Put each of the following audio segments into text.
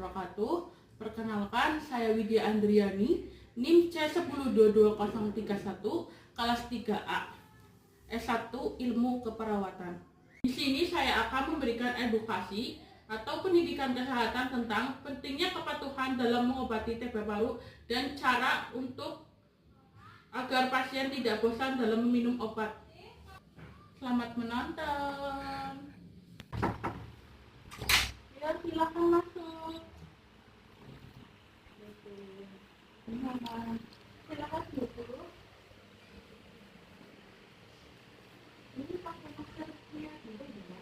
wabarakatuh. Perkenalkan, saya Widya Andriani, NIM C10222031, kelas 3A, S1 Ilmu Keperawatan. Di sini saya akan memberikan edukasi atau pendidikan kesehatan tentang pentingnya kepatuhan dalam mengobati TB paru dan cara untuk agar pasien tidak bosan dalam meminum obat. Selamat menonton. Ya, silakan masuk. Silakan duduk. Ini pakai maskernya dulu ya.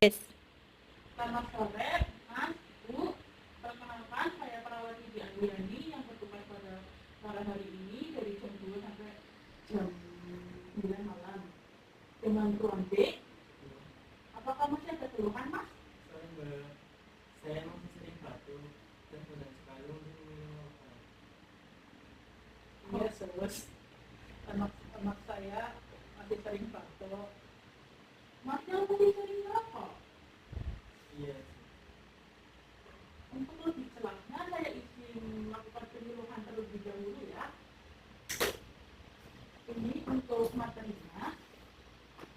Yes. Selamat sore, Mas, Bu. Perkenalkan, saya perawat Widya Andriani yang bertugas pada hari ini dari jam 2 sampai jam 9 malam dengan ruang B. Apakah masih ada keluhan, Mas? Saya masih sering batuk dan mudah sekali untuk minum obat. Iya, terus anak saya masih sering batuk. Mas yang masih sering merokok? Iya. Untuk lebih jelasnya, saya izin melakukan penyuluhan terlebih dahulu ya. Ini untuk materinya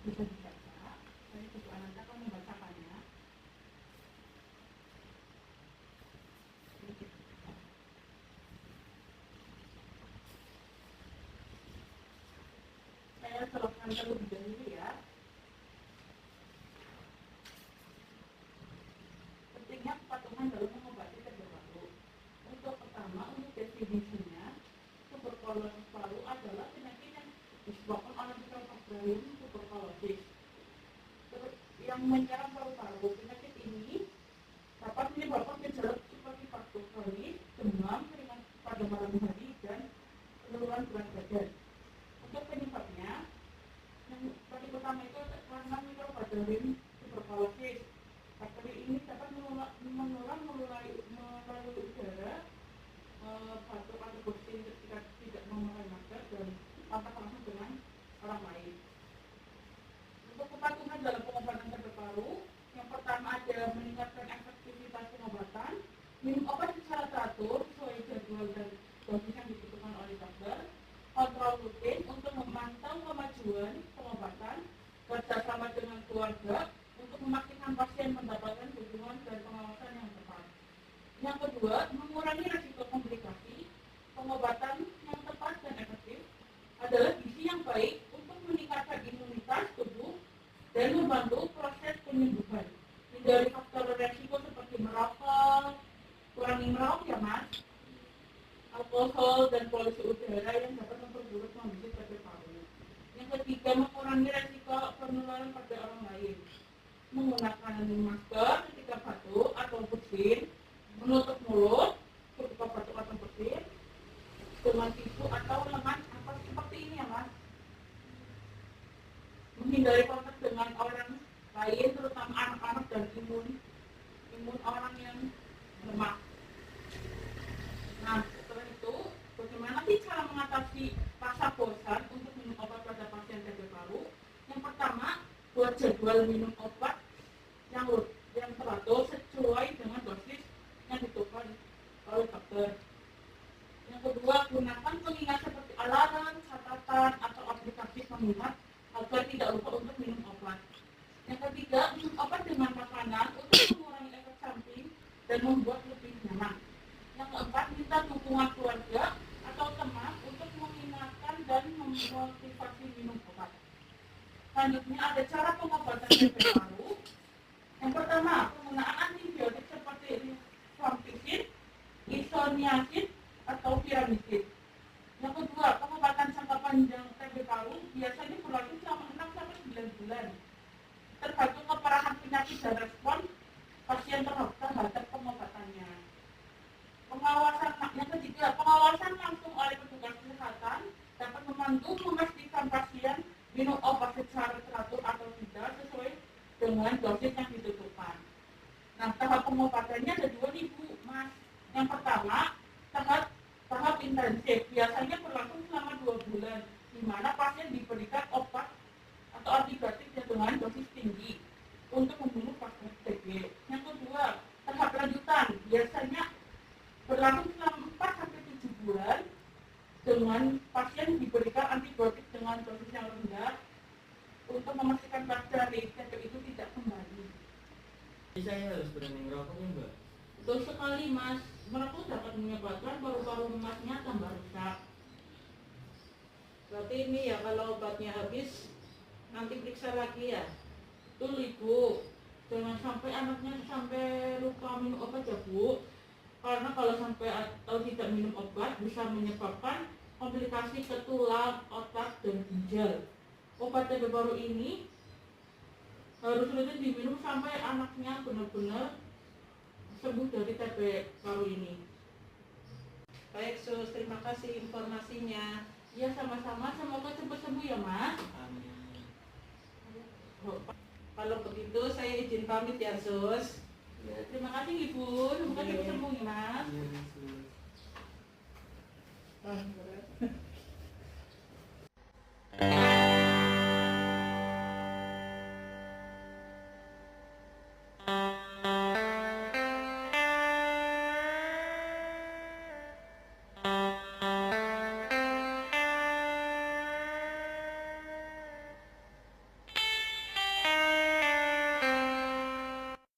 bisa dibaca. Saya coba nanti akan membacakannya. Saya jelaskan terlebih dahulu ya. Pentingnya kepatuhan dalam mengobati TB paru. Untuk pertama, untuk definisinya, tuberkulosis paru adalah penyakit yang disebabkan oleh Mycobacterium tuberculosis yang menyerang paru-paru. Penyakit ini dapat menyebabkan gejala seperti batuk kronis, demam, keringat pada malam hari, dan penurunan berat badan. Untuk penyebabnya, yang paling utama itu karena Mycobacterium tuberculosis. Bakteri ini dapat menular melalui udara, batuk atau bersin ketika tidak memakai masker, dan kontak langsung dengan orang lain. Untuk kepatuhan dalam pengobatan TB paru, yang pertama ada meningkatkan efektivitas pengobatan, minum obat secara teratur sesuai jadwal dan dosis yang dibutuhkan oleh dokter, kontrol rutin untuk memantau kemajuan pengobatan, kerjasama dengan keluarga untuk memastikan pasien mendapatkan dukungan dan pengawasan yang tepat. Yang kedua, mengurangi risiko komplikasi. Pengobatan yang tepat dan efektif adalah gizi yang baik untuk meningkatkan imunitas tubuh dan membantu proses penyembuhan. Hindari faktor resiko seperti merokok, kurangi merokok ya Mas, alkohol dan polusi udara yang dapat memperburuk kondisi TB paru. Yang ketiga, mengurangi resiko penularan pada orang lain. Menggunakan masker ketika batuk atau bersin, menutup mulut ketika batuk atau bersin dengan tisu atau lengan apa seperti ini ya Mas. Menghindari kontak dengan orang lain, terutama anak-anak dan imun orang yang lemah. Nah, setelah itu, bagaimana sih cara mengatasi rasa bosan untuk minum obat pada pasien TB paru? Yang pertama, buat jadwal minum obat yang teratur sesuai dengan dosis yang ditentukan oleh dokter. Yang kedua, gunakan pengingat seperti alarm, catatan, atau aplikasi pengingat agar tidak lupa untuk minum obat. Yang ketiga, minum obat dengan makanan untuk mengurangi efek samping dan membuat lebih nyaman. Yang keempat, minta dukungan keluarga atau teman untuk mengingatkan dan memotivasi minum obat. Selanjutnya ada cara pengobatan TB paru. Yang pertama, penggunaan antibiotik seperti rifampicin, isoniazid, atau piramidin. Yang kedua, pengobatan jangka panjang TB paru biasanya berlangsung selama 6-9 bulan. Tergantung keparahan penyakit dan respon pasien terhadap pengobatannya. Yang ketiga, pengawasan langsung oleh petugas kesehatan dapat membantu memastikan pasien minum obat secara teratur atau tidak sesuai dengan dosis yang ditentukan. Nah, tahap pengobatannya ada 2 nih Bu, Mas. Yang pertama tahap intensif, biasanya berlangsung selama 2 bulan, di mana pasien diberikan obat atau antibiotik dengan dosis tinggi untuk membunuh bakteri TB. Yang kedua, tahap lanjutan, biasanya berlangsung selama 4 sampai 7 bulan, dengan pasien diberikan antibiotik dengan dosis yang rendah untuk memastikan bakteri TB itu tidak kembali. Jadi saya harus berani merokok ya mbak? Betul sekali mas, merokok dapat menyebabkan paru-paru emasnya tambah rusak. Berarti ini ya kalau obatnya habis nanti periksa lagi ya. Betul ibu, jangan sampai anaknya sampai lupa minum obat ya bu, karena kalau sampai atau tidak minum obat bisa menyebabkan komplikasi ke tulang, otak, dan ginjal. Obat TB baru ini harus rutin diminum sampai anaknya benar-benar sembuh dari TB baru ini. Baik Sus, terima kasih informasinya. Ya sama-sama, semoga cepat sembuh ya mas. Amin. Kalau begitu saya izin pamit ya Sus. Ya, terima kasih ibu, semoga cepat sembuh ya mas. Iya, Yesus. Ah, berat.